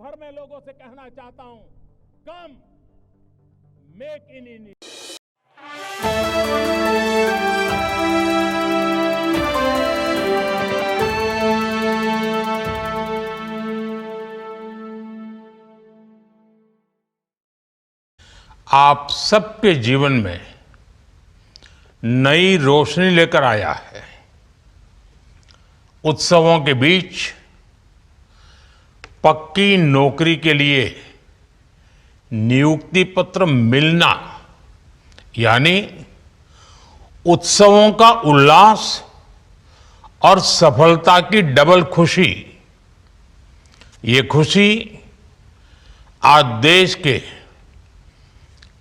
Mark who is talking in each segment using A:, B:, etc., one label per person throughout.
A: भर में लोगों से कहना चाहता हूं, कम मेक इन इंडिया।
B: आप सबके जीवन में नई रोशनी लेकर आया है। उत्सवों के बीच पक्की नौकरी के लिए नियुक्ति पत्र मिलना यानी उत्सवों का उल्लास और सफलता की डबल खुशी। ये खुशी आज देश के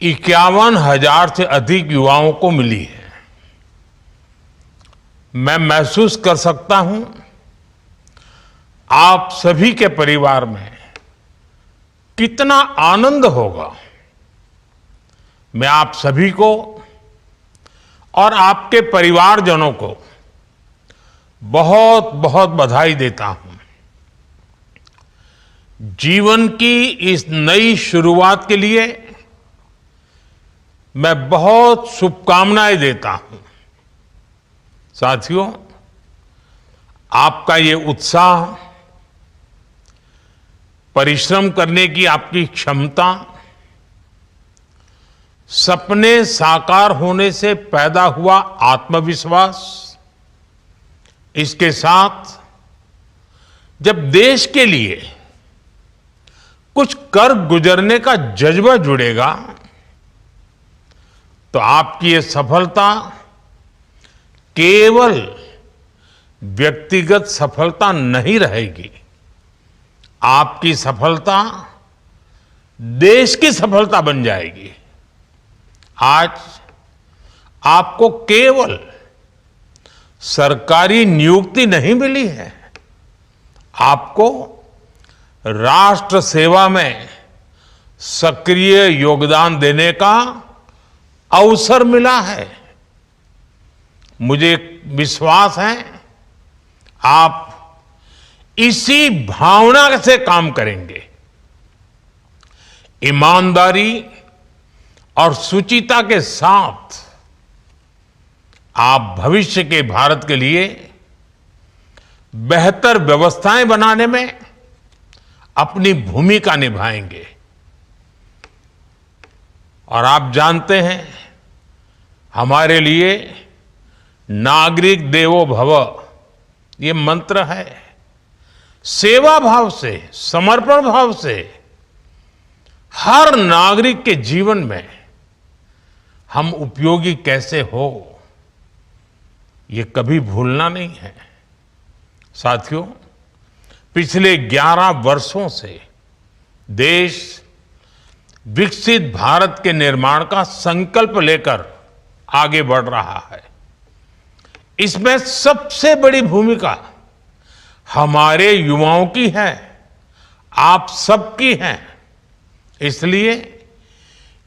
B: 51,000 से अधिक युवाओं को मिली है। मैं महसूस कर सकता हूं आप सभी के परिवार में कितना आनंद होगा। मैं आप सभी को और आपके परिवारजनों को बहुत बहुत बधाई देता हूं। जीवन की इस नई शुरुआत के लिए मैं बहुत शुभकामनाएं देता हूं। साथियों, आपका ये उत्साह, परिश्रम करने की आपकी क्षमता, सपने साकार होने से पैदा हुआ आत्मविश्वास, इसके साथ जब देश के लिए कुछ कर गुजरने का जज्बा जुड़ेगा तो आपकी ये सफलता केवल व्यक्तिगत सफलता नहीं रहेगी। आपकी सफलता देश की सफलता बन जाएगी। आज आपको केवल सरकारी नियुक्ति नहीं मिली है, आपको राष्ट्र सेवा में सक्रिय योगदान देने का अवसर मिला है। मुझे विश्वास है आप इसी भावना से काम करेंगे। ईमानदारी और शुचिता के साथ आप भविष्य के भारत के लिए बेहतर व्यवस्थाएं बनाने में अपनी भूमिका निभाएंगे। और आप जानते हैं, हमारे लिए नागरिक देवो भव ये मंत्र है। सेवा भाव से, समर्पण भाव से हर नागरिक के जीवन में हम उपयोगी कैसे हो, ये कभी भूलना नहीं है। साथियों, पिछले 11 वर्षों से देश विकसित भारत के निर्माण का संकल्प लेकर आगे बढ़ रहा है। इसमें सबसे बड़ी भूमिका हमारे युवाओं की है, आप सबकी है। इसलिए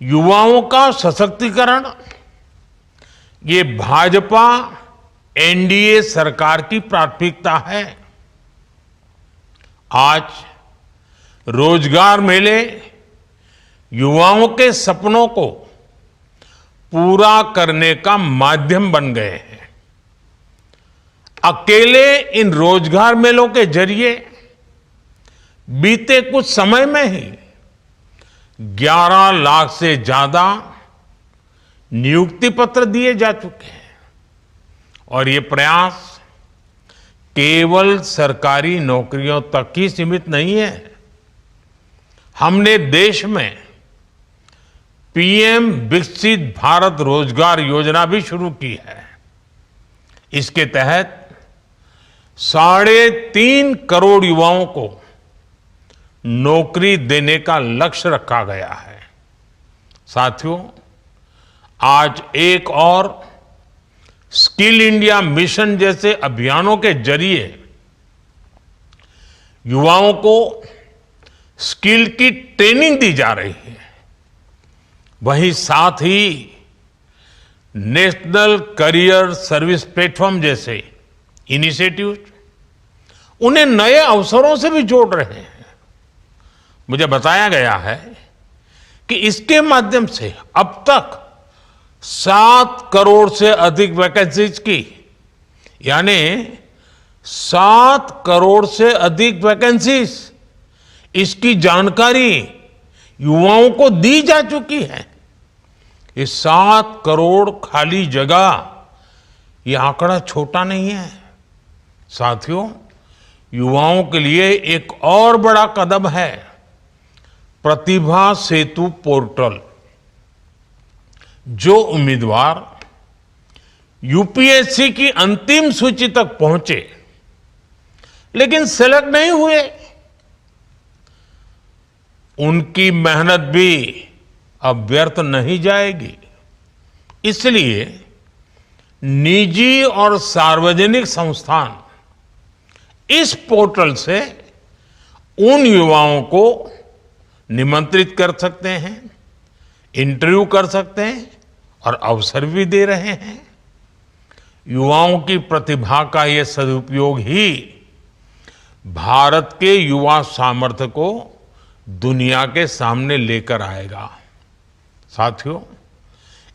B: युवाओं का सशक्तिकरण ये भाजपा एनडीए सरकार की प्राथमिकता है। आज रोजगार मेले युवाओं के सपनों को पूरा करने का माध्यम बन गए हैं। अकेले इन रोजगार मेलों के जरिए बीते कुछ समय में ही 11 लाख से ज्यादा नियुक्ति पत्र दिए जा चुके हैं। और ये प्रयास केवल सरकारी नौकरियों तक ही सीमित नहीं है। हमने देश में पीएम विकसित भारत रोजगार योजना भी शुरू की है। इसके तहत 3.5 करोड़ युवाओं को नौकरी देने का लक्ष्य रखा गया है। साथियों, आज एक और स्किल इंडिया मिशन जैसे अभियानों के जरिए युवाओं को स्किल की ट्रेनिंग दी जा रही है। वहीं साथ ही नेशनल करियर सर्विस प्लेटफॉर्म जैसे इनिशिएटिव उन्हें नए अवसरों से भी जोड़ रहे हैं। मुझे बताया गया है कि इसके माध्यम से अब तक 7 करोड़ से अधिक वैकेंसीज की, यानी 7 करोड़ से अधिक वैकेंसीज, इसकी जानकारी युवाओं को दी जा चुकी है। ये 7 करोड़ खाली जगह, ये आंकड़ा छोटा नहीं है साथियों। युवाओं के लिए एक और बड़ा कदम है प्रतिभा सेतु पोर्टल। जो उम्मीदवार यूपीएससी की अंतिम सूची तक पहुंचे लेकिन सेलेक्ट नहीं हुए, उनकी मेहनत भी अब व्यर्थ नहीं जाएगी। इसलिए निजी और सार्वजनिक संस्थान इस पोर्टल से उन युवाओं को निमंत्रित कर सकते हैं, इंटरव्यू कर सकते हैं और अवसर भी दे रहे हैं। युवाओं की प्रतिभा का यह सदुपयोग ही भारत के युवा सामर्थ्य को दुनिया के सामने लेकर आएगा। साथियों,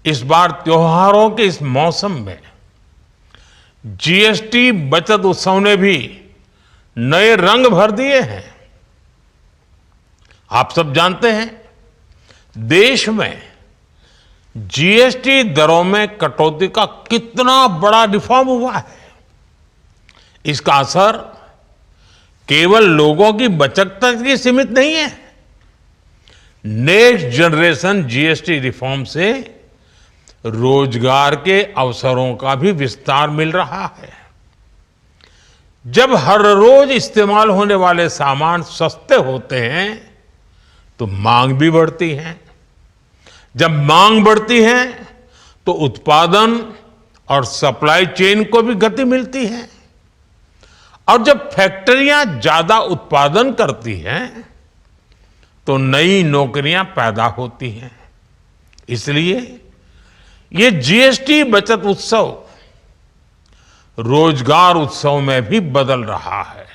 B: इस बार त्योहारों के इस मौसम में जीएसटी बचत उत्सव ने भी नए रंग भर दिए हैं। आप सब जानते हैं, देश में जीएसटी दरों में कटौती का कितना बड़ा रिफॉर्म हुआ है। इसका असर केवल लोगों की बचत तक ही सीमित नहीं है। नेक्स्ट जनरेशन जीएसटी रिफॉर्म से रोजगार के अवसरों का भी विस्तार मिल रहा है। जब हर रोज इस्तेमाल होने वाले सामान सस्ते होते हैं तो मांग भी बढ़ती है। जब मांग बढ़ती है तो उत्पादन और सप्लाई चेन को भी गति मिलती है। और जब फैक्ट्रियां ज्यादा उत्पादन करती हैं तो नई नौकरियां पैदा होती हैं। इसलिए ये जीएसटी बचत उत्सव रोजगार उत्सव में भी बदल रहा है।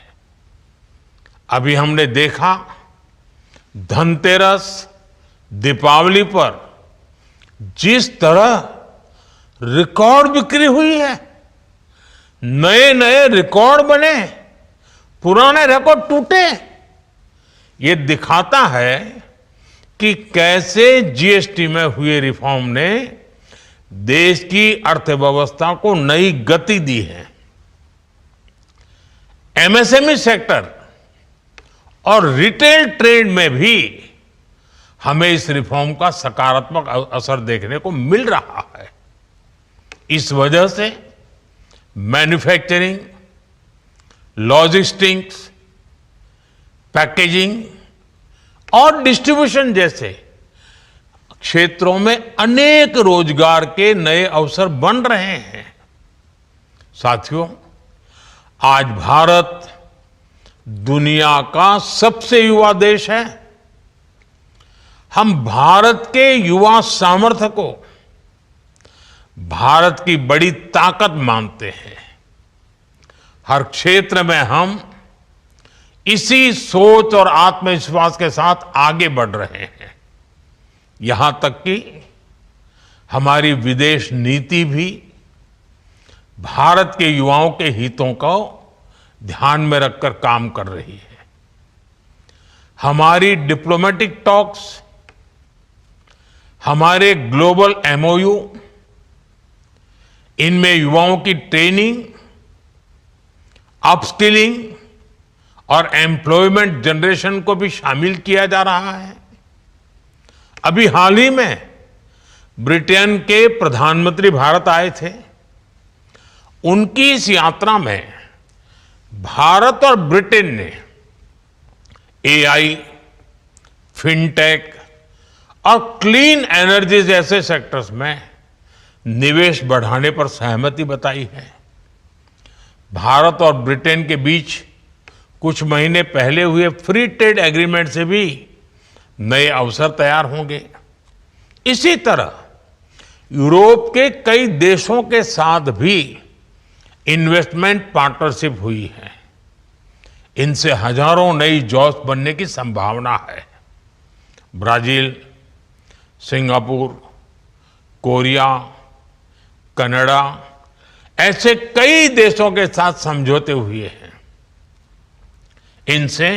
B: अभी हमने देखा, धनतेरस, दीपावली पर जिस तरह रिकॉर्ड बिक्री हुई है, नए नए रिकॉर्ड बने, पुराने रिकॉर्ड टूटे, ये दिखाता है कि कैसे जीएसटी में हुए रिफॉर्म ने देश की अर्थव्यवस्था को नई गति दी है। एमएसएमई सेक्टर और रिटेल ट्रेड में भी हमें इस रिफॉर्म का सकारात्मक असर देखने को मिल रहा है। इस वजह से मैन्युफैक्चरिंग, लॉजिस्टिक्स, पैकेजिंग और डिस्ट्रीब्यूशन जैसे क्षेत्रों में अनेक रोजगार के नए अवसर बन रहे हैं। साथियों, आज भारत दुनिया का सबसे युवा देश है। हम भारत के युवा सामर्थ्य को भारत की बड़ी ताकत मानते हैं। हर क्षेत्र में हम इसी सोच और आत्मविश्वास के साथ आगे बढ़ रहे हैं। यहां तक कि हमारी विदेश नीति भी भारत के युवाओं के हितों को ध्यान में रखकर काम कर रही है। हमारी डिप्लोमेटिक टॉक्स, हमारे ग्लोबल एमओयू, इनमें युवाओं की ट्रेनिंग, अपस्किलिंग और एम्प्लॉयमेंट जनरेशन को भी शामिल किया जा रहा है। अभी हाल ही में ब्रिटेन के प्रधानमंत्री भारत आए थे। उनकी इस यात्रा में भारत और ब्रिटेन ने एआई, फिनटेक और क्लीन एनर्जी जैसे सेक्टर्स में निवेश बढ़ाने पर सहमति बताई है। भारत और ब्रिटेन के बीच कुछ महीने पहले हुए फ्री ट्रेड एग्रीमेंट से भी नए अवसर तैयार होंगे। इसी तरह यूरोप के कई देशों के साथ भी इन्वेस्टमेंट पार्टनरशिप हुई है। इनसे हजारों नई जॉब्स बनने की संभावना है। ब्राजील, सिंगापुर, कोरिया, कनाडा ऐसे कई देशों के साथ समझौते हुए हैं। इनसे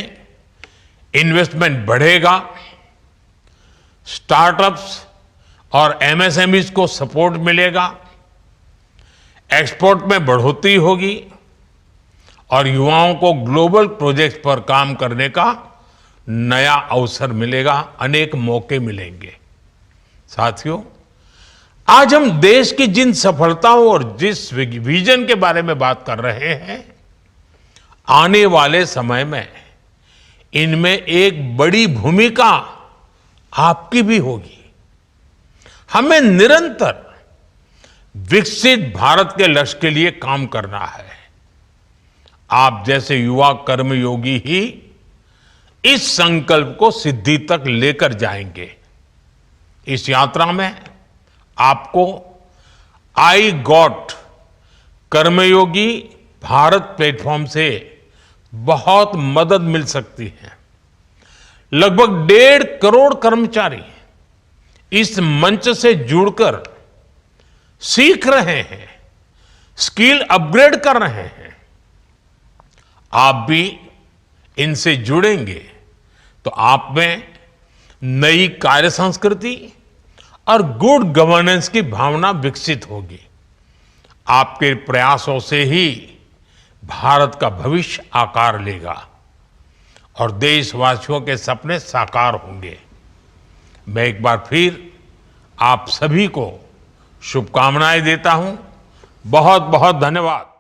B: इन्वेस्टमेंट बढ़ेगा, स्टार्टअप्स और एमएसएमईज को सपोर्ट मिलेगा, एक्सपोर्ट में बढ़ोतरी होगी और युवाओं को ग्लोबल प्रोजेक्ट्स पर काम करने का नया अवसर मिलेगा, अनेक मौके मिलेंगे। साथियों, आज हम देश की जिन सफलताओं और जिस विजन के बारे में बात कर रहे हैं, आने वाले समय में इनमें एक बड़ी भूमिका आपकी भी होगी। हमें निरंतर विकसित भारत के लक्ष्य के लिए काम करना है। आप जैसे युवा कर्मयोगी ही इस संकल्प को सिद्धि तक लेकर जाएंगे। इस यात्रा में आपको I got Karmayogi Bharat platform से बहुत मदद मिल सकती है। लगभग 1.5 करोड़ कर्मचारी इस मंच से जुड़कर सीख रहे हैं, स्किल अपग्रेड कर रहे हैं। आप भी इनसे जुड़ेंगे तो आप में नई कार्य संस्कृति और गुड गवर्नेंस की भावना विकसित होगी। आपके प्रयासों से ही भारत का भविष्य आकार लेगा और देशवासियों के सपने साकार होंगे। मैं एक बार फिर आप सभी को शुभकामनाएं देता हूं। बहुत बहुत धन्यवाद।